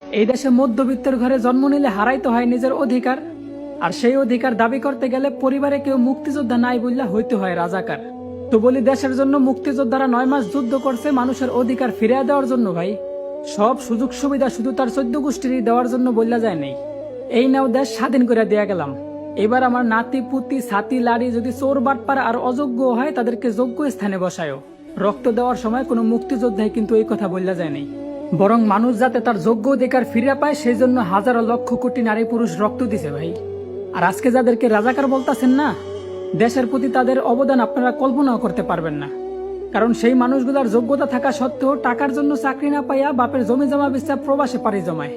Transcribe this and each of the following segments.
এই দেশে মধ্যবিত্তের ঘরে জন্ম নিলে হারাইতে হয় নিজের অধিকার, আর সেই অধিকার দাবি করতে গেলে পরিবারে কেউ মুক্তিযোদ্ধা নাই বললে হইতে হয় রাজাকার। তো বলি, দেশের জন্য মুক্তিযোদ্ধারা 9 মাস যুদ্ধ করছে মানুষের অধিকার ফিরিয়ে দেওয়ার জন্য ভাই। সব সুযোগ সুবিধা শুধু তার 14 গোষ্ঠীরই দেওয়ার জন্য বললা যায় নাই। এই নাও দেশ স্বাধীন করে দেয়া গেলাম, এবার আমার নাতি পুতি ছাতি লাড়ি যদি চোর বাটপার আর অযোগ্য হয় তাদেরকে যোগ্য স্থানে বসায়ও। রক্ত দেওয়ার সময় কোনো মুক্তিযোদ্ধাই কিন্তু এই কথা বললা যায় নাই, বরং মানুষ যাতে তার যোগ্য অধিকার ফিরে পায় সেই জন্য হাজারো লক্ষ কোটি নারী পুরুষ রক্ত দিছে ভাই। আর আজকে যাদেরকে রাজাকার বলতাছেন না, দেশের প্রতি তাদের অবদান আপনারা কল্পনাও করতে পারবেন না। কারণ সেই মানুষগুলোর যোগ্যতা থাকা সত্ত্বেও টাকার জন্য চাকরি না পাইয়া বাপের জমি জমা বেচা প্রবাসে পাড়ি জমায়,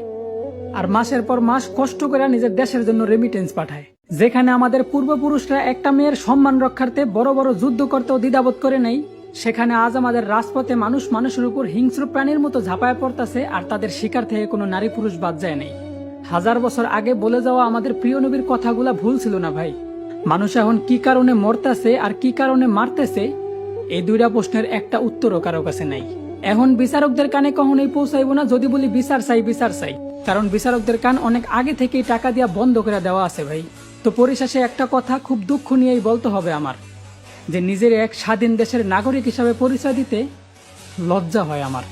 আর মাসের পর মাস কষ্ট করে নিজের দেশের জন্য রেমিটেন্স পাঠায়। যেখানে আমাদের পূর্বপুরুষরা একটা মেয়ের সম্মান রক্ষার্থে বড় বড় যুদ্ধ করতেও দ্বিধাবোধ করে নাই, সেখানে আজ আমাদের রাজপথে মানুষ মানুষের উপর হিংস্র প্রাণীর মতো ঝাঁপায় পড়তেছে, আর তাদের শিকার থেকে কোনো নারী পুরুষ বাদ যায় নাই। 1000 বছর আগে বলে যাওয়া আমাদের প্রিয় নবীর কথাগুলা ভুল ছিল না ভাই। মানুষ এখন কি কারণে মরতেছে আর কি কারণে মারতেছে, এই দুইটা প্রশ্নের একটা উত্তরও কারো কাছে নাই। এখন বিচারকদের কানে কখনোই পৌঁছাইব না যদি বলি বিচার চাই বিচার চাই, কারণ বিচারকদের কান অনেক আগে থেকেই টাকা দিয়া বন্ধ করে দেওয়া আছে ভাই। তো পরিশেষে একটা কথা খুব দুঃখ নিয়েই বলতে হবে আমার, যে নিজের এক স্বাধীন দেশের নাগরিক হিসাবে পরিচয় দিতে লজ্জা হয় আমার।